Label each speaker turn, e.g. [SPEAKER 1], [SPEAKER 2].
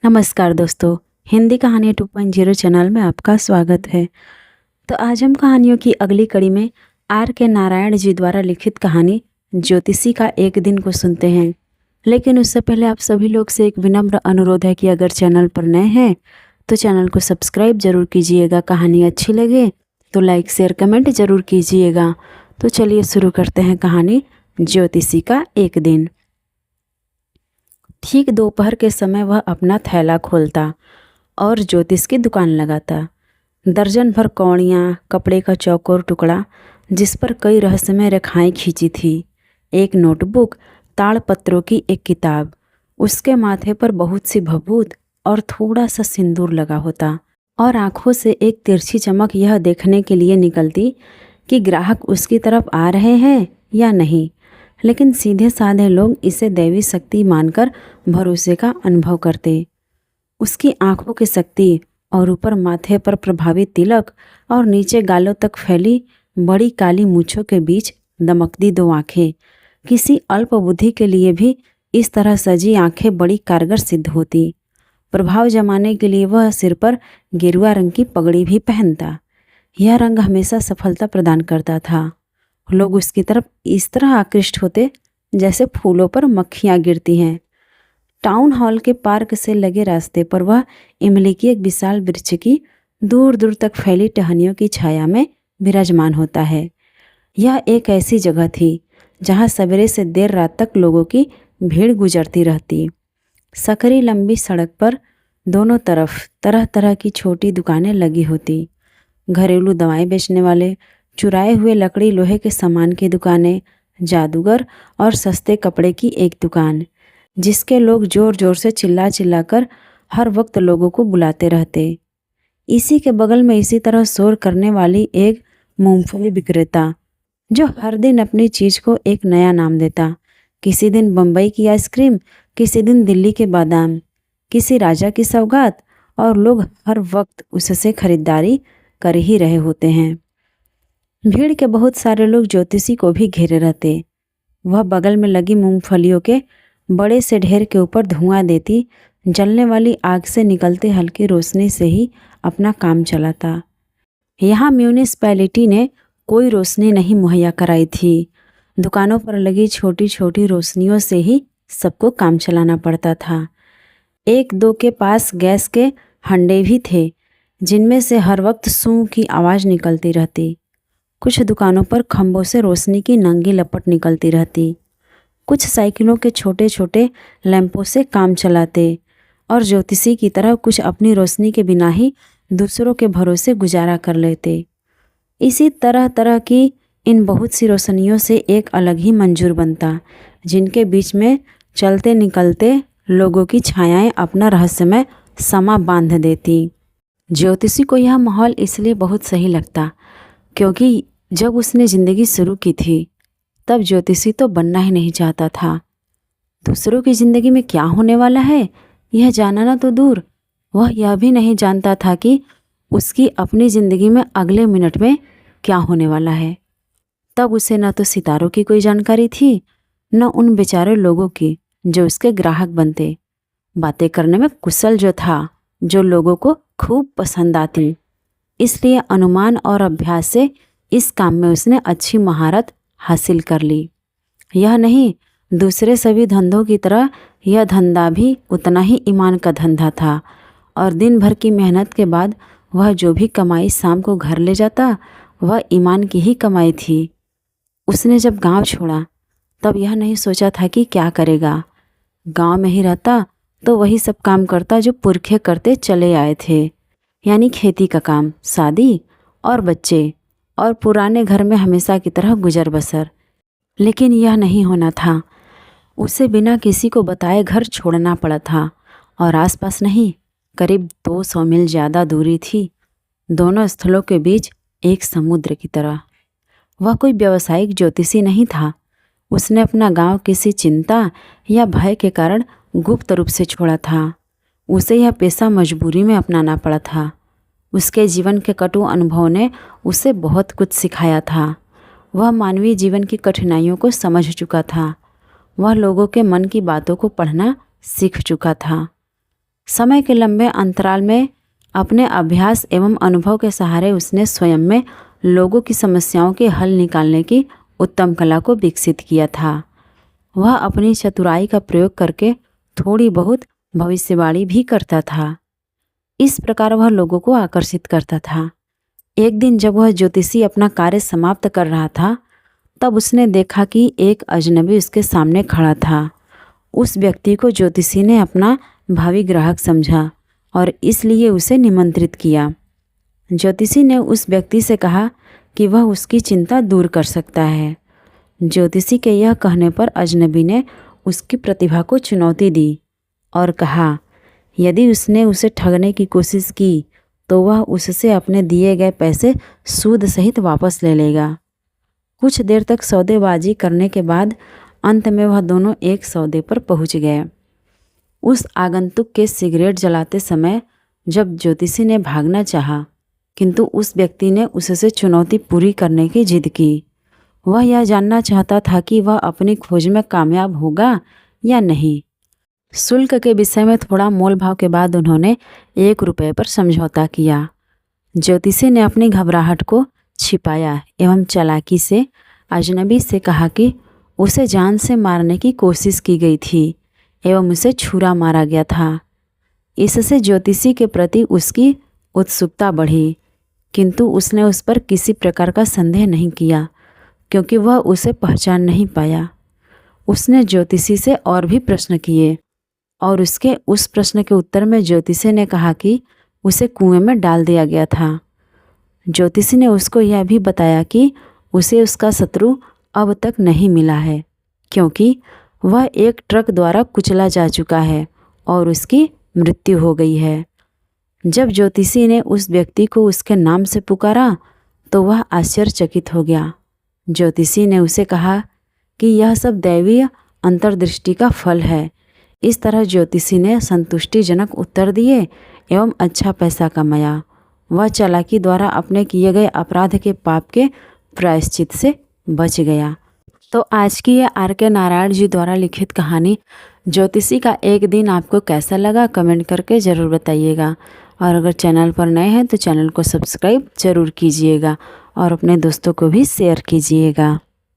[SPEAKER 1] नमस्कार दोस्तों, हिंदी कहानी 2.0 चैनल में आपका स्वागत है। तो आज हम कहानियों की अगली कड़ी में आर के नारायण जी द्वारा लिखित कहानी ज्योतिषी का एक दिन को सुनते हैं। लेकिन उससे पहले आप सभी लोग से एक विनम्र अनुरोध है कि अगर चैनल पर नए हैं तो चैनल को सब्सक्राइब जरूर कीजिएगा। कहानी अच्छी लगे तो लाइक शेयर कमेंट जरूर कीजिएगा। तो चलिए शुरू करते हैं कहानी ज्योतिषी का एक दिन। ठीक दोपहर के समय वह अपना थैला खोलता और ज्योतिष की दुकान लगाता। दर्जन भर कौड़ियाँ, कपड़े का चौकोर टुकड़ा जिस पर कई रहस्यमय रेखाएं खींची थी, एक नोटबुक, ताड़पत्रों की एक किताब, उसके माथे पर बहुत सी भभूत और थोड़ा सा सिंदूर लगा होता और आंखों से एक तिरछी चमक यह देखने के लिए निकलती कि ग्राहक उसकी तरफ आ रहे हैं या नहीं। लेकिन सीधे साधे लोग इसे दैवी शक्ति मानकर भरोसे का अनुभव करते। उसकी आंखों की शक्ति और ऊपर माथे पर प्रभावी तिलक और नीचे गालों तक फैली बड़ी काली मूंछों के बीच दमकती दो आंखें, किसी अल्प बुद्धि के लिए भी इस तरह सजी आंखें बड़ी कारगर सिद्ध होती। प्रभाव जमाने के लिए वह सिर पर गेरुआ रंग की पगड़ी भी पहनता। यह रंग हमेशा सफलता प्रदान करता था। लोग उसकी तरफ इस तरह आकृष्ट होते जैसे फूलों पर मक्खियाँ गिरती हैं। टाउन हॉल के पार्क से लगे रास्ते पर वह इमली की एक विशाल वृक्ष की दूर दूर तक फैली टहनियों की छाया में विराजमान होता है। यह एक ऐसी जगह थी जहाँ सवेरे से देर रात तक लोगों की भीड़ गुजरती रहती। सकरी लंबी सड़क पर दोनों तरफ तरह तरह की छोटी दुकानें लगी होती। घरेलू दवाएं बेचने वाले, चुराए हुए लकड़ी लोहे के सामान की दुकानें, जादूगर और सस्ते कपड़े की एक दुकान, जिसके लोग जोर जोर से चिल्ला चिल्ला कर हर वक्त लोगों को बुलाते रहते। इसी के बगल में इसी तरह शोर करने वाली एक मूंगफली विक्रेता, जो हर दिन अपनी चीज़ को एक नया नाम देता। किसी दिन बम्बई की आइसक्रीम, किसी दिन दिल्ली के बादाम, किसी राजा की सौगात, और लोग हर वक्त उससे खरीदारी कर ही रहे होते हैं। भीड़ के बहुत सारे लोग ज्योतिषी को भी घेरे रहते। वह बगल में लगी मूंगफलियों के बड़े से ढेर के ऊपर धुआं देती जलने वाली आग से निकलते हल्की रोशनी से ही अपना काम चलाता। यहाँ म्यूनिसपैलिटी ने कोई रोशनी नहीं मुहैया कराई थी। दुकानों पर लगी छोटी छोटी रोशनियों से ही सबको काम चलाना पड़ता था। एक दो के पास गैस के हंडे भी थे, जिनमें से हर वक्त सूं की आवाज़ निकलती रहती। कुछ दुकानों पर खंभों से रोशनी की नंगी लपट निकलती रहती। कुछ साइकिलों के छोटे छोटे लैंपों से काम चलाते और ज्योतिषी की तरह कुछ अपनी रोशनी के बिना ही दूसरों के भरोसे गुजारा कर लेते। इसी तरह तरह की इन बहुत सी रोशनियों से एक अलग ही मंजूर बनता, जिनके बीच में चलते निकलते लोगों की छायाएं अपना रहस्यमय समा बांध देती। ज्योतिषी को यह माहौल इसलिए बहुत सही लगता क्योंकि जब उसने ज़िंदगी शुरू की थी तब ज्योतिषी तो बनना ही नहीं चाहता था। दूसरों की ज़िंदगी में क्या होने वाला है यह जानना तो दूर, वह यह भी नहीं जानता था कि उसकी अपनी ज़िंदगी में अगले मिनट में क्या होने वाला है। तब उसे न तो सितारों की कोई जानकारी थी, न उन बेचारे लोगों की जो उसके ग्राहक बनते। बातें करने में कुशल जो था, जो लोगों को खूब पसंद आती, इसलिए अनुमान और अभ्यास से इस काम में उसने अच्छी महारत हासिल कर ली। यह नहीं, दूसरे सभी धंधों की तरह यह धंधा भी उतना ही ईमान का धंधा था और दिन भर की मेहनत के बाद वह जो भी कमाई शाम को घर ले जाता वह ईमान की ही कमाई थी। उसने जब गांव छोड़ा तब यह नहीं सोचा था कि क्या करेगा। गांव में ही रहता तो वही सब काम करता जो पुरखे करते चले आए थे, यानी खेती का काम, शादी और बच्चे और पुराने घर में हमेशा की तरह गुजर बसर। लेकिन यह नहीं होना था। उसे बिना किसी को बताए घर छोड़ना पड़ा था और आसपास नहीं, करीब 200 मील ज़्यादा दूरी थी। दोनों स्थलों के बीच एक समुद्र की तरह। वह कोई व्यावसायिक ज्योतिषी नहीं था। उसने अपना गांव किसी चिंता या भय के कारण गुप्त रूप से छोड़ा था। उसे यह पेशा मजबूरी में अपनाना पड़ा था। उसके जीवन के कटु अनुभव ने उसे बहुत कुछ सिखाया था। वह मानवीय जीवन की कठिनाइयों को समझ चुका था। वह लोगों के मन की बातों को पढ़ना सीख चुका था। समय के लंबे अंतराल में अपने अभ्यास एवं अनुभव के सहारे उसने स्वयं में लोगों की समस्याओं के हल निकालने की उत्तम कला को विकसित किया था। वह अपनी चतुराई का प्रयोग करके थोड़ी बहुत भविष्यवाणी भी करता था। इस प्रकार वह लोगों को आकर्षित करता था। एक दिन जब वह ज्योतिषी अपना कार्य समाप्त कर रहा था, तब उसने देखा कि एक अजनबी उसके सामने खड़ा था। उस व्यक्ति को ज्योतिषी ने अपना भावी ग्राहक समझा और इसलिए उसे निमंत्रित किया। ज्योतिषी ने उस व्यक्ति से कहा कि वह उसकी चिंता दूर कर सकता है। ज्योतिषी के यह कहने पर अजनबी ने उसकी प्रतिभा को चुनौती दी और कहा, यदि उसने उसे ठगने की कोशिश की तो वह उससे अपने दिए गए पैसे सूद सहित वापस ले लेगा। कुछ देर तक सौदेबाजी करने के बाद अंत में वह दोनों एक सौदे पर पहुंच गए। उस आगंतुक के सिगरेट जलाते समय जब ज्योतिषी ने भागना चाहा, किंतु उस व्यक्ति ने उससे चुनौती पूरी करने की जिद की। वह यह जानना चाहता था कि वह अपनी खोज में कामयाब होगा या नहीं। शुल्क के विषय में थोड़ा मोल भाव के बाद उन्होंने 1 रुपये पर समझौता किया। ज्योतिषी ने अपनी घबराहट को छिपाया एवं चालाकी से अजनबी से कहा कि उसे जान से मारने की कोशिश की गई थी एवं उसे छुरा मारा गया था। इससे ज्योतिषी के प्रति उसकी उत्सुकता बढ़ी, किंतु उसने उस पर किसी प्रकार का संदेह नहीं किया क्योंकि वह उसे पहचान नहीं पाया। उसने ज्योतिषी से और भी प्रश्न किए और उसके उस प्रश्न के उत्तर में ज्योतिषी ने कहा कि उसे कुएं में डाल दिया गया था। ज्योतिषी ने उसको यह भी बताया कि उसे उसका शत्रु अब तक नहीं मिला है क्योंकि वह एक ट्रक द्वारा कुचला जा चुका है और उसकी मृत्यु हो गई है। जब ज्योतिषी ने उस व्यक्ति को उसके नाम से पुकारा तो वह आश्चर्यचकित हो गया। ज्योतिषी ने उसे कहा कि यह सब दैवीय अंतर्दृष्टि का फल है। इस तरह ज्योतिषी ने संतुष्टिजनक उत्तर दिए एवं अच्छा पैसा कमाया। वह चालाकी द्वारा अपने किए गए अपराध के पाप के प्रायश्चित से बच गया। तो आज की ये R.K. नारायण जी द्वारा लिखित कहानी ज्योतिषी का एक दिन आपको कैसा लगा कमेंट करके ज़रूर बताइएगा। और अगर चैनल पर नए हैं तो चैनल को सब्सक्राइब ज़रूर कीजिएगा और अपने दोस्तों को भी शेयर कीजिएगा।